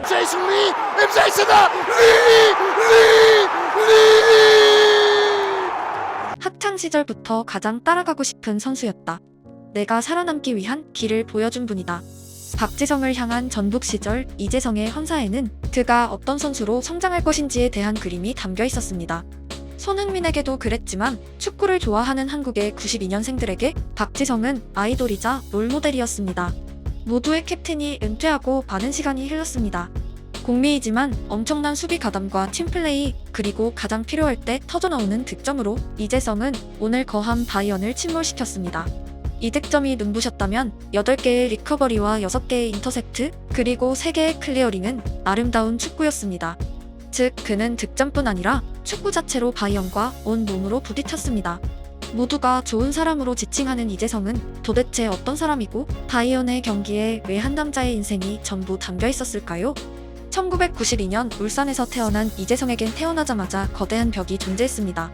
Jason Lee, 임자이스다 리. 학창 시절부터 가장 따라가고 싶은 선수였다. 내가 살아남기 위한 길을 보여준 분이다. 박지성을 향한 전북 시절 이재성의 헌사에는 그가 어떤 선수로 성장할 것인지에 대한 그림이 담겨 있었습니다. 손흥민에게도 그랬지만 축구를 좋아하는 한국의 92년생들에게 박지성은 아이돌이자 롤모델이었습니다. 모두의 캡틴이 은퇴하고 많은 시간이 흘렀습니다. 공미이지만 엄청난 수비 가담과 팀플레이, 그리고 가장 필요할 때 터져나오는 득점으로 이재성은 오늘 거함 바이언을 침몰시켰습니다. 이 득점이 눈부셨다면 8개의 리커버리와 6개의 인터셉트, 그리고 3개의 클리어링은 아름다운 축구였습니다. 즉, 그는 득점뿐 아니라 축구 자체로 바이언과 온 몸으로 부딪혔습니다. 모두가 좋은 사람으로 지칭하는 이재성은 도대체 어떤 사람이고 바이언의 경기에 왜 한 남자의 인생이 전부 담겨 있었을까요? 1992년 울산에서 태어난 이재성에겐 태어나자마자 거대한 벽이 존재했습니다.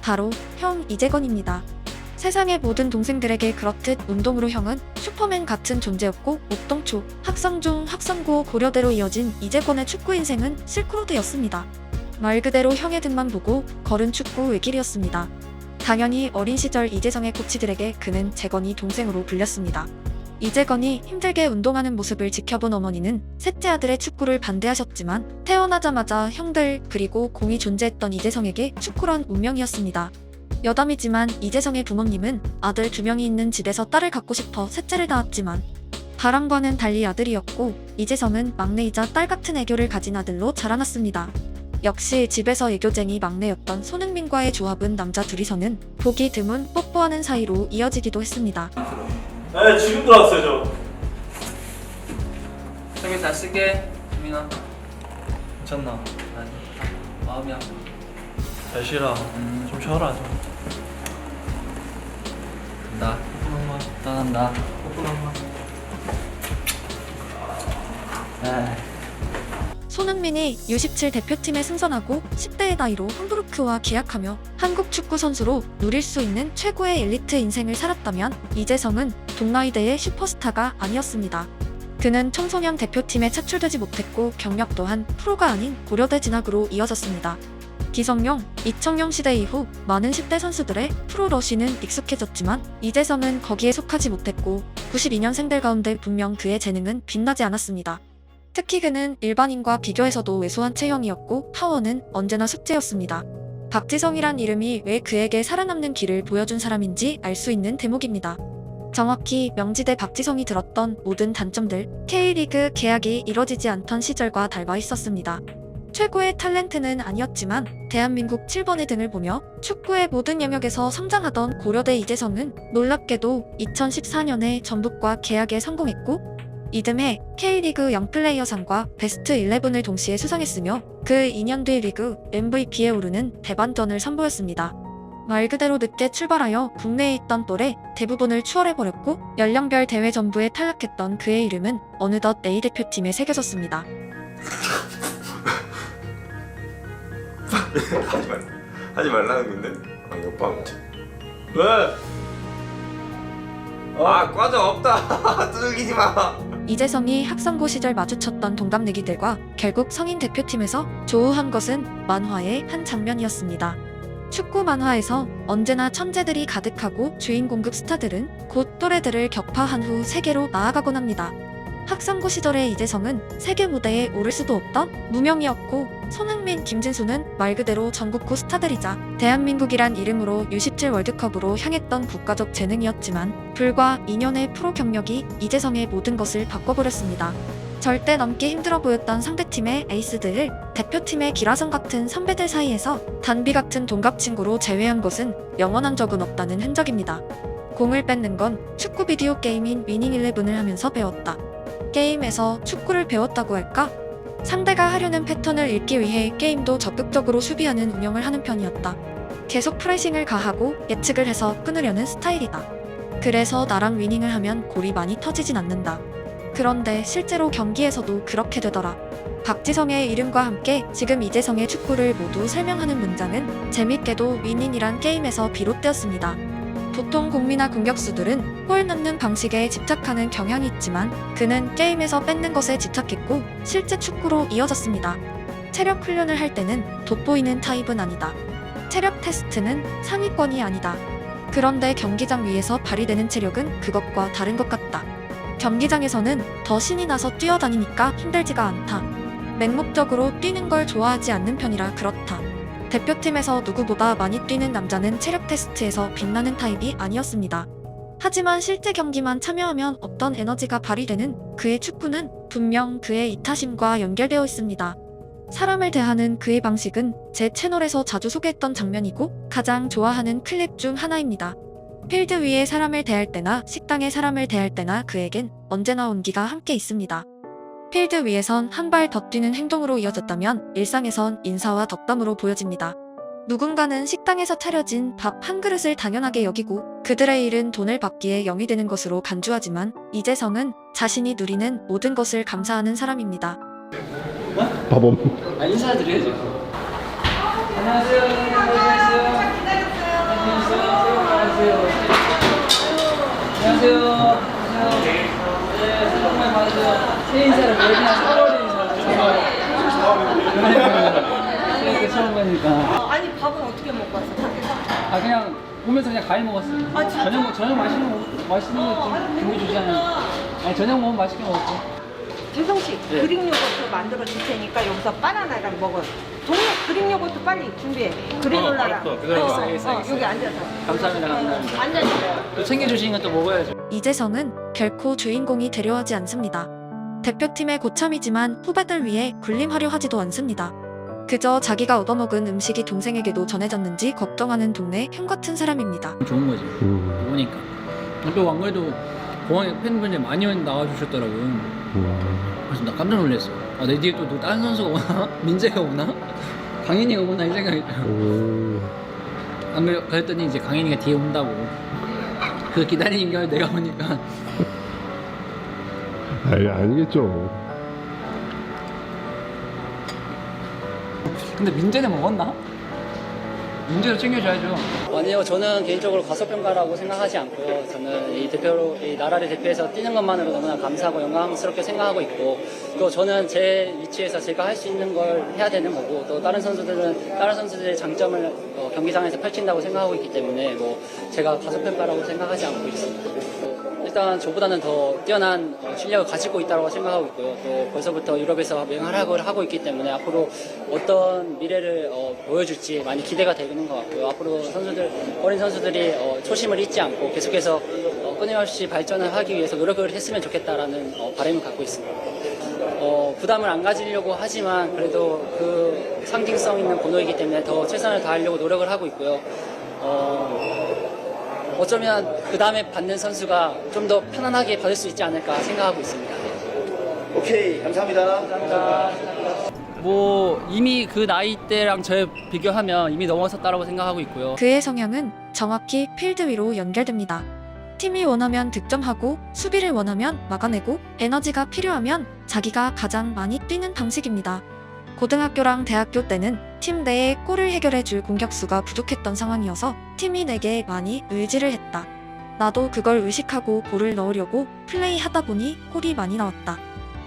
바로 형 이재건입니다. 세상의 모든 동생들에게 그렇듯 운동으로 형은 슈퍼맨 같은 존재였고, 옥동초, 학성중, 학성고, 고려대로 이어진 이재건의 축구 인생은 실크로드였습니다. 말 그대로 형의 등만 보고 걸은 축구 외길이었습니다. 당연히 어린 시절 이재성의 코치들에게 그는 재건이 동생으로 불렸습니다. 이재건이 힘들게 운동하는 모습을 지켜본 어머니는 셋째 아들의 축구를 반대하셨지만 태어나자마자 형들 그리고 공이 존재했던 이재성에게 축구란 운명이었습니다. 여담이지만 이재성의 부모님은 아들 2명이 있는 집에서 딸을 갖고 싶어 셋째를 낳았지만 바람과는 달리 아들이었고, 이재성은 막내이자 딸 같은 애교를 가진 아들로 자라났습니다. 역시 집에서 애교쟁이 막내였던 손흥민과의 조합은 남자 둘이서는 보기 드문 뽀뽀하는 사이로 이어지기도 했습니다. 네, 지금 들어왔어요, 저. 저기 다 쓸게, 민아. 괜찮나? 아니, 마음이 아파. 잘 쉬라. 좀 쉬어라, 좀. 나 뽀뽀랑만. 떠난다. 뽀뽀랑만. 손흥민이 U17 대표팀에 승선하고 10대의 나이로 함부르크와 계약하며 한국 축구 선수로 누릴 수 있는 최고의 엘리트 인생을 살았다면 이재성은 동나이대의 슈퍼스타가 아니었습니다. 그는 청소년 대표팀에 차출되지 못했고 경력 또한 프로가 아닌 고려대 진학으로 이어졌습니다. 기성용, 이청용 시대 이후 많은 10대 선수들의 프로 러쉬는 익숙해졌지만 이재성은 거기에 속하지 못했고 92년생들 가운데 분명 그의 재능은 빛나지 않았습니다. 특히 그는 일반인과 비교해서도 왜소한 체형이었고 파워는 언제나 숙제였습니다. 박지성이란 이름이 왜 그에게 살아남는 길을 보여준 사람인지 알 수 있는 대목입니다. 정확히 명지대 박지성이 들었던 모든 단점들, K리그 계약이 이뤄지지 않던 시절과 닮아 있었습니다. 최고의 탤런트는 아니었지만 대한민국 7번의 등을 보며 축구의 모든 영역에서 성장하던 고려대 이재성은 놀랍게도 2014년에 전북과 계약에 성공했고, 이듬해 K리그 영플레이어상과 베스트 11을 동시에 수상했으며 그 2년 뒤 리그 MVP에 오르는 대반전을 선보였습니다. 말 그대로 늦게 출발하여 국내에 있던 또래 대부분을 추월해버렸고 연령별 대회 전부에 탈락했던 그의 이름은 어느덧 A대표팀에 새겨졌습니다. 하지 말라는 건데? 아니 오빠 왜? 아 과자 없다. 두들기지 마. 이재성이 학생고 시절 마주쳤던 동갑내기들과 결국 성인 대표팀에서 조우한 것은 만화의 한 장면이었습니다. 축구 만화에서 언제나 천재들이 가득하고 주인공급 스타들은 곧 또래들을 격파한 후 세계로 나아가곤 합니다. 학생고 시절의 이재성은 세계 무대에 오를 수도 없던 무명이었고, 손흥민, 김진수는 말 그대로 전국구 스타들이자 대한민국이란 이름으로 U17 월드컵으로 향했던 국가적 재능이었지만 불과 2년의 프로 경력이 이재성의 모든 것을 바꿔버렸습니다. 절대 넘기 힘들어 보였던 상대팀의 에이스들을 대표팀의 기라성 같은 선배들 사이에서 단비 같은 동갑 친구로 제외한 것은 영원한 적은 없다는 흔적입니다. 공을 뺏는 건 축구 비디오 게임인 위닝 11을 하면서 배웠다. 게임에서 축구를 배웠다고 할까? 상대가 하려는 패턴을 읽기 위해 게임도 적극적으로 수비하는 운영을 하는 편이었다. 계속 프레싱을 가하고 예측을 해서 끊으려는 스타일이다. 그래서 나랑 위닝을 하면 골이 많이 터지진 않는다. 그런데 실제로 경기에서도 그렇게 되더라. 박지성의 이름과 함께 지금 이재성의 축구를 모두 설명하는 문장은 재밌게도 위닝이란 게임에서 비롯되었습니다. 보통 공미나 공격수들은 골 넣는 방식에 집착하는 경향이 있지만 그는 게임에서 뺏는 것에 집착했고 실제 축구로 이어졌습니다. 체력 훈련을 할 때는 돋보이는 타입은 아니다. 체력 테스트는 상위권이 아니다. 그런데 경기장 위에서 발휘되는 체력은 그것과 다른 것 같다. 경기장에서는 더 신이 나서 뛰어다니니까 힘들지가 않다. 맹목적으로 뛰는 걸 좋아하지 않는 편이라 그렇다. 대표팀에서 누구보다 많이 뛰는 남자는 체력 테스트에서 빛나는 타입이 아니었습니다. 하지만 실제 경기만 참여하면 어떤 에너지가 발휘되는 그의 축구는 분명 그의 이타심과 연결되어 있습니다. 사람을 대하는 그의 방식은 제 채널에서 자주 소개했던 장면이고 가장 좋아하는 클립 중 하나입니다. 필드 위에 사람을 대할 때나 식당에 사람을 대할 때나 그에겐 언제나 온기가 함께 있습니다. 필드 위에선 한 발 더 뛰는 행동으로 이어졌다면 일상에선 인사와 덕담으로 보여집니다. 누군가는 식당에서 차려진 밥 한 그릇을 당연하게 여기고 그들의 일은 돈을 받기에 영이 되는 것으로 간주하지만 이재성은 자신이 누리는 모든 것을 감사하는 사람입니다. 밥업. 인사드려야죠. 안녕하세요. 안녕하세요. 안녕하세요. 네, 새해 복 많이 받으세요. 새해 인사를 왜 그냥 4월에 인사를 새해 때 처음 가니까. 아니 밥은 어떻게 먹고 왔어? 밖에서? 그냥 오면서 그냥 과일 먹었어요. 진짜? 저녁 맛있는 거 준비 주잖아요. 아니 저녁 먹으면 맛있게 먹었고. 재성 씨, 네. 그릭 요거트 만들어 줄 테니까 여기서 바나나랑 먹어. 동네 그릭 요거트 빨리 준비해. 그래놀라랑. 알겠어. 여기 앉아서. 감사합니다. 앉아서. 또 챙겨주시는 건 또 먹어야죠. 이재성은 결코 주인공이 되려 하지 않습니다. 대표팀의 고참이지만 후배들 위해 군림하려 하지도 않습니다. 그저 자기가 얻어먹은 음식이 동생에게도 전해졌는지 걱정하는 동네 형 같은 사람입니다. 좋은 거지. 보니까 또 안 그래도 공항에 팬분들 많이 나와주셨더라고요. 그래서 나 깜짝 놀랐어. 내 뒤에 또 다른 선수가 오나? 민재가 오나? 강인이가 오나? 이 생각이 안 그랬더니 이제 강인이가 뒤에 온다고. 그 기다리는 걸 내가 보니까 아니겠죠. 근데 민재는 먹었나? 민재도 챙겨줘야죠. 아니요, 저는 개인적으로 과소평가라고 생각하지 않고요. 저는 이 나라를 대표해서 뛰는 것만으로 너무나 감사하고 영광스럽게 생각하고 있고, 또 저는 제 위치에서 제가 할 수 있는 걸 해야 되는 거고, 또 다른 선수들은 다른 선수들의 장점을 경기장에서 펼친다고 생각하고 있기 때문에 제가 과소평가라고 생각하지 않고 있습니다. 일단 저보다는 더 뛰어난 실력을 가지고 있다고 생각하고 있고요. 또 벌써부터 유럽에서 맹활약을 하고 있기 때문에 앞으로 어떤 미래를 보여줄지 많이 기대가 되는 것 같고요. 앞으로 어린 선수들이 초심을 잊지 않고 계속해서 끊임없이 발전을 하기 위해서 노력을 했으면 좋겠다라는 바람을 갖고 있습니다. 부담을 안 가지려고 하지만 그래도 그 상징성 있는 번호이기 때문에 더 최선을 다하려고 노력을 하고 있고요. 어쩌면 그 다음에 받는 선수가 좀 더 편안하게 받을 수 있지 않을까 생각하고 있습니다. 오케이, 감사합니다. 감사합니다. 이미 그 나이대랑 저에 비교하면 이미 넘어섰다고 생각하고 있고요. 그의 성향은 정확히 필드 위로 연결됩니다. 팀이 원하면 득점하고 수비를 원하면 막아내고 에너지가 필요하면 자기가 가장 많이 뛰는 방식입니다. 고등학교랑 대학교 때는 팀 내에 골을 해결해줄 공격수가 부족했던 상황이어서 팀이 내게 많이 의지를 했다. 나도 그걸 의식하고 골을 넣으려고 플레이하다 보니 골이 많이 나왔다.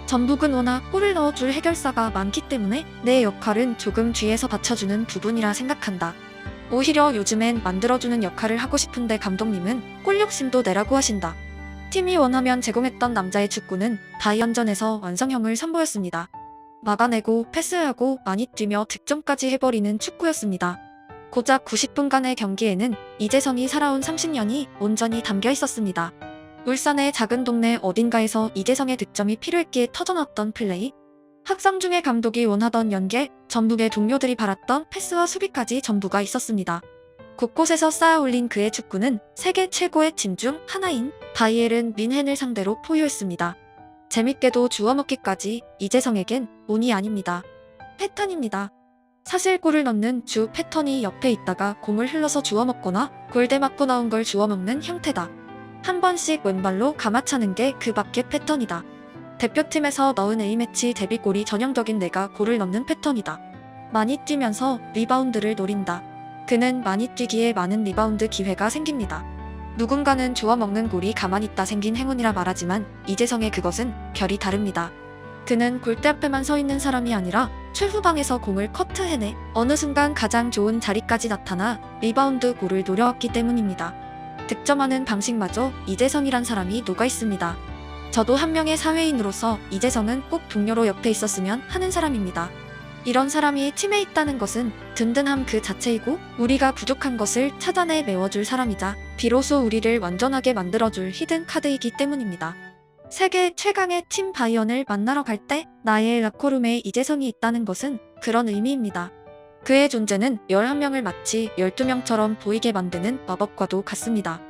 전북은 워낙 골을 넣어줄 해결사가 많기 때문에 내 역할은 조금 뒤에서 받쳐주는 부분이라 생각한다. 오히려 요즘엔 만들어주는 역할을 하고 싶은데 감독님은 골 욕심도 내라고 하신다. 팀이 원하면 제공했던 남자의 축구는 다이언전에서 완성형을 선보였습니다. 막아내고 패스하고 많이 뛰며 득점까지 해버리는 축구였습니다. 고작 90분간의 경기에는 이재성이 살아온 30년이 온전히 담겨 있었습니다. 울산의 작은 동네 어딘가에서 이재성의 득점이 필요했기에 터져놨던 플레이, 학상 중에 감독이 원하던 연계, 전북의 동료들이 바랐던 패스와 수비까지 전부가 있었습니다. 곳곳에서 쌓아 올린 그의 축구는 세계 최고의 팀 중 하나인 바이에른 뮌헨을 상대로 포효했습니다. 재밌게도 주워먹기까지 이재성에겐 운이 아닙니다. 패턴입니다. 사실 골을 넣는 주 패턴이 옆에 있다가 공을 흘러서 주워먹거나 골대 맞고 나온 걸 주워먹는 형태다. 한 번씩 왼발로 감아차는 게 그 밖의 패턴이다. 대표팀에서 넣은 A매치 데뷔골이 전형적인 내가 골을 넣는 패턴이다. 많이 뛰면서 리바운드를 노린다. 그는 많이 뛰기에 많은 리바운드 기회가 생깁니다. 누군가는 주워 먹는 꼴이 가만히 있다 생긴 행운이라 말하지만 이재성의 그것은 결이 다릅니다. 그는 골대 앞에만 서 있는 사람이 아니라 최후방에서 공을 커트해내 어느 순간 가장 좋은 자리까지 나타나 리바운드 골을 노려왔기 때문입니다. 득점하는 방식마저 이재성이란 사람이 녹아 있습니다. 저도 한 명의 사회인으로서 이재성은 꼭 동료로 옆에 있었으면 하는 사람입니다. 이런 사람이 팀에 있다는 것은 든든함 그 자체이고 우리가 부족한 것을 찾아내 메워줄 사람이자 비로소 우리를 완전하게 만들어줄 히든 카드이기 때문입니다. 세계 최강의 팀 바이언을 만나러 갈 때 나의 라커룸에 이재성이 있다는 것은 그런 의미입니다. 그의 존재는 11명을 마치 12명처럼 보이게 만드는 마법과도 같습니다.